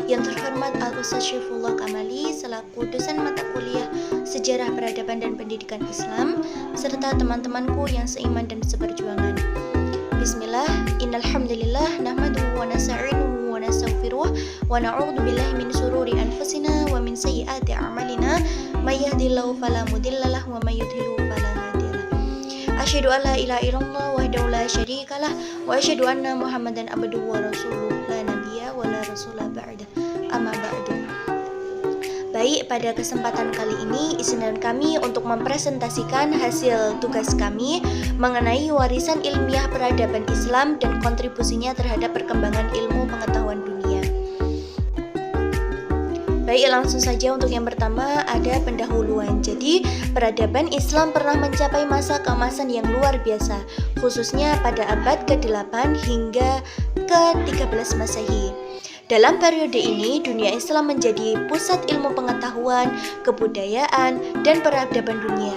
Yang terhormat Al-Ustaz Syaifullah Kamali selaku dosen mata kuliah Sejarah Peradaban dan Pendidikan Islam, serta teman-temanku yang seiman dan seperjuangan. Bismillah, innalhamdulillah, nahmaduhu wa nasta'inuhu wa nastaghfiruh wa na'udzu billahi min syururi anfusina wa min sayyiati a'malina, may yahdihillahu fala mudhillalah wa may yudhlil fala hadiyalah. Asyhadu an la ilaha illallah wahdahu la syarikalah wa asyhadu anna Muhammadan abduhu wa rasuluh la nabiyya wa la rasula ba'da. Amma ba'du. Baik, pada kesempatan kali ini izinkan kami untuk mempresentasikan hasil tugas kami mengenai warisan ilmiah peradaban Islam dan kontribusinya terhadap perkembangan ilmu pengetahuan dunia. Baik, langsung saja untuk yang pertama ada pendahuluan. Jadi, peradaban Islam pernah mencapai masa keemasan yang luar biasa, khususnya pada abad ke-8 hingga ke-13 Masehi. Dalam periode ini, dunia Islam menjadi pusat ilmu pengetahuan, kebudayaan, dan peradaban dunia.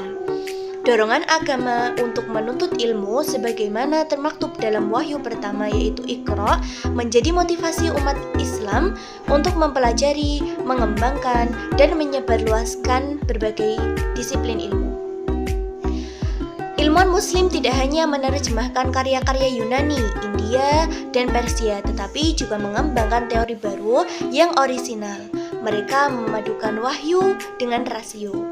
Dorongan agama untuk menuntut ilmu sebagaimana termaktub dalam wahyu pertama yaitu Iqra menjadi motivasi umat Islam untuk mempelajari, mengembangkan, dan menyebarluaskan berbagai disiplin ilmu. Ilmuwan Muslim tidak hanya menerjemahkan karya-karya Yunani, India, dan Persia, tetapi juga mengembangkan teori baru yang orisinal. Mereka memadukan wahyu dengan rasio,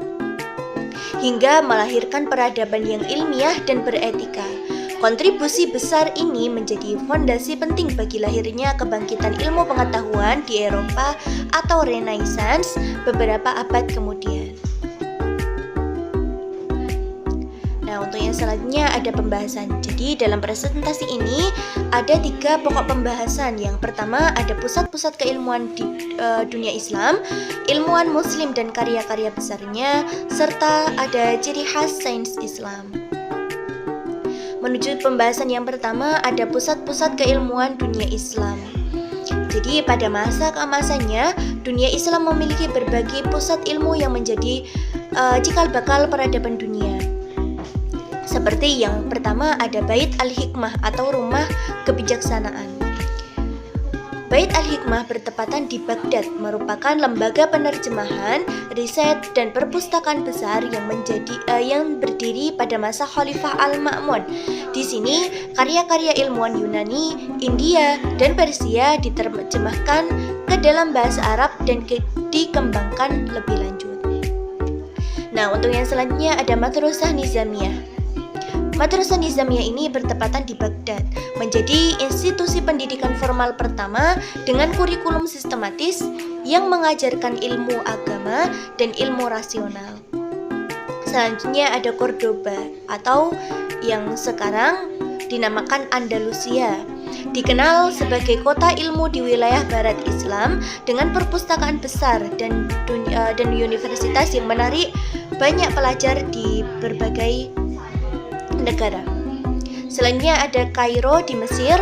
hingga melahirkan peradaban yang ilmiah dan beretika. Kontribusi besar ini menjadi fondasi penting bagi lahirnya kebangkitan ilmu pengetahuan di Eropa atau Renaissance beberapa abad kemudian. Nah, untuk yang selanjutnya ada pembahasan. Jadi dalam presentasi ini ada 3 pokok pembahasan. Yang pertama ada pusat-pusat keilmuan di dunia Islam, ilmuwan Muslim dan karya-karya besarnya, serta ada ciri khas sains Islam. Menuju pembahasan yang pertama ada pusat-pusat keilmuan dunia Islam. Jadi pada masa keemasannya, dunia Islam memiliki berbagai pusat ilmu yang menjadi cikal bakal peradaban dunia. Seperti yang pertama ada Bait Al-Hikmah atau rumah kebijaksanaan. Bait Al-Hikmah bertepatan di Baghdad, merupakan lembaga penerjemahan, riset, dan perpustakaan besar yang berdiri pada masa Khalifah Al-Ma'mun. Di sini karya-karya ilmuwan Yunani, India, dan Persia diterjemahkan ke dalam bahasa Arab dan dikembangkan lebih lanjut. Nah, untuk yang selanjutnya ada Madrasah Nizamiyah. Madrasah Nizamiyah ini bertepatan di Baghdad, menjadi institusi pendidikan formal pertama dengan kurikulum sistematis yang mengajarkan ilmu agama dan ilmu rasional. Selanjutnya ada Cordoba atau yang sekarang dinamakan Andalusia. Dikenal sebagai kota ilmu di wilayah barat Islam dengan perpustakaan besar dan universitas yang menarik banyak pelajar di berbagai negara. Selanjutnya ada Kairo di Mesir,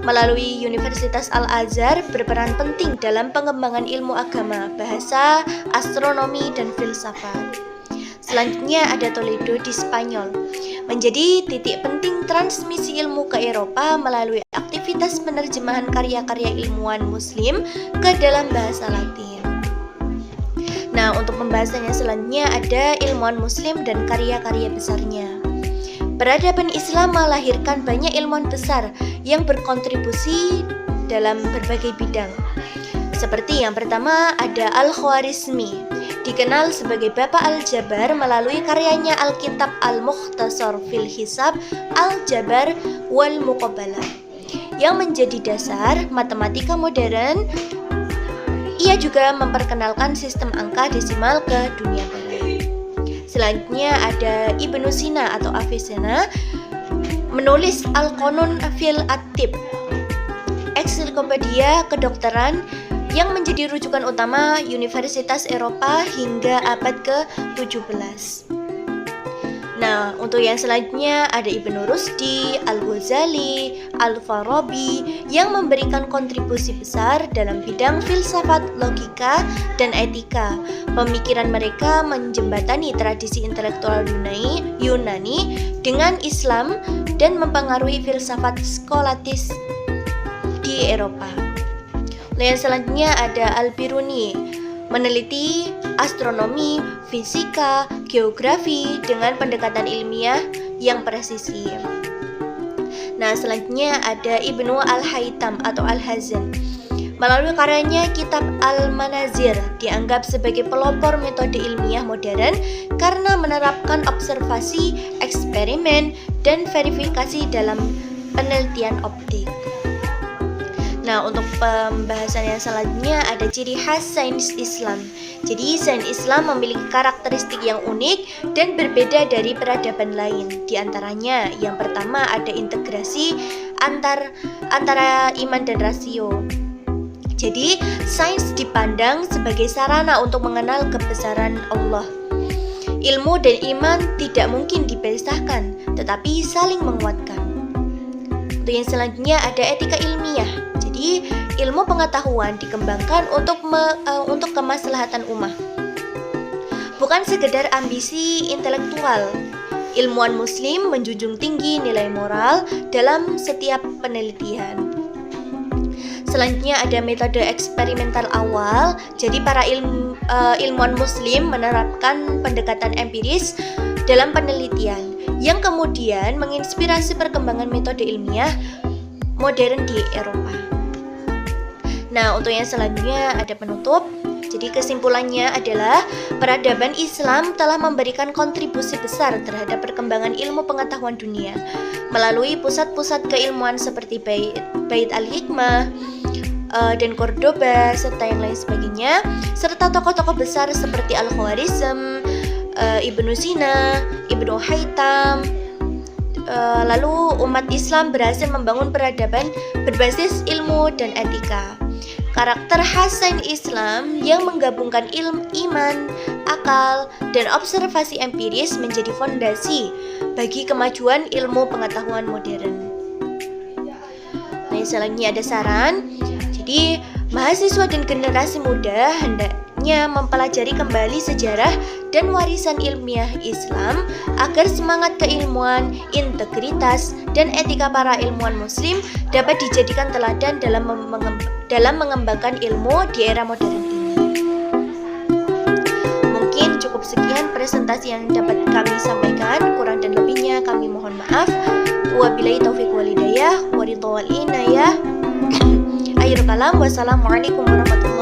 melalui Universitas Al-Azhar berperan penting dalam pengembangan ilmu agama, bahasa, astronomi, dan filsafat. Selanjutnya ada Toledo di Spanyol, menjadi titik penting transmisi ilmu ke Eropa melalui aktivitas penerjemahan karya-karya ilmuwan Muslim ke dalam bahasa Latin. Nah, untuk pembahasannya selanjutnya ada ilmuwan Muslim dan karya-karya besarnya. Peradaban Islam melahirkan banyak ilmuwan besar yang berkontribusi dalam berbagai bidang. Seperti yang pertama ada Al-Khwarizmi, dikenal sebagai Bapak Al-Jabar melalui karyanya Alkitab Al-Mukhtasar fil Hisab Al-Jabar wal Muqabalah yang menjadi dasar matematika modern. Ia juga memperkenalkan sistem angka desimal ke dunia barat. Selanjutnya ada Ibnu Sina atau Avicenna, menulis Al-Qanun fil At-Tib, ensiklopedia kedokteran yang menjadi rujukan utama Universitas Eropa hingga abad ke-17. Nah, untuk yang selanjutnya ada Ibnu Rusdi, Al-Ghazali, Al-Farabi yang memberikan kontribusi besar dalam bidang filsafat, logika, dan etika. Pemikiran mereka menjembatani tradisi intelektual Yunani dengan Islam dan mempengaruhi filsafat skolatis di Eropa. Yang selanjutnya ada Al-Biruni, meneliti astronomi, fisika, geografi dengan pendekatan ilmiah yang presisi. Nah, selanjutnya ada Ibnu Al-Haytham atau Al-Hazan. Melalui karyanya Kitab Al-Manazir dianggap sebagai pelopor metode ilmiah modern karena menerapkan observasi, eksperimen, dan verifikasi dalam penelitian optik. Nah, untuk pembahasan yang selanjutnya ada ciri khas sains Islam. Jadi, sains Islam memiliki karakteristik yang unik dan berbeda dari peradaban lain. Di antaranya, yang pertama ada integrasi antara iman dan rasio. Jadi, sains dipandang sebagai sarana untuk mengenal kebesaran Allah. Ilmu dan iman tidak mungkin dipisahkan, tetapi saling menguatkan. Untuk yang selanjutnya ada etika ilmiah. Jadi, ilmu pengetahuan dikembangkan untuk kemaslahatan ummah. Bukan sekedar ambisi intelektual. Ilmuwan muslim menjunjung tinggi nilai moral dalam setiap penelitian. Selanjutnya ada metode eksperimental awal. Jadi para ilmuwan muslim menerapkan pendekatan empiris dalam penelitian yang kemudian menginspirasi perkembangan metode ilmiah modern di Eropa. Nah, untuk yang selanjutnya ada penutup. Jadi kesimpulannya adalah peradaban Islam telah memberikan kontribusi besar terhadap perkembangan ilmu pengetahuan dunia melalui pusat-pusat keilmuan seperti Bait Al-Hikmah dan Cordoba serta yang lain sebagainya, serta tokoh-tokoh besar seperti Al-Khwarizm, Ibnu Sina, Ibnu Haytham. Lalu umat Islam berhasil membangun peradaban berbasis ilmu dan etika. Karakter khas sains Islam yang menggabungkan iman, akal, dan observasi empiris menjadi fondasi bagi kemajuan ilmu pengetahuan modern. Nah, selanjutnya ada saran. Jadi, mahasiswa dan generasi muda hendaknya mempelajari kembali sejarah dan warisan ilmiah Islam agar semangat keilmuan, integritas, dan etika para ilmuwan muslim dapat dijadikan teladan dalam mengembangkan ilmu di era modern ini. Mungkin cukup sekian presentasi yang dapat kami sampaikan. Kurang dan lebihnya kami mohon maaf. Wabillahi taufiq wal hidayah wa ridha wal inayah. Akhirul kalam, wassalamualaikum warahmatullahi wabarakatuh.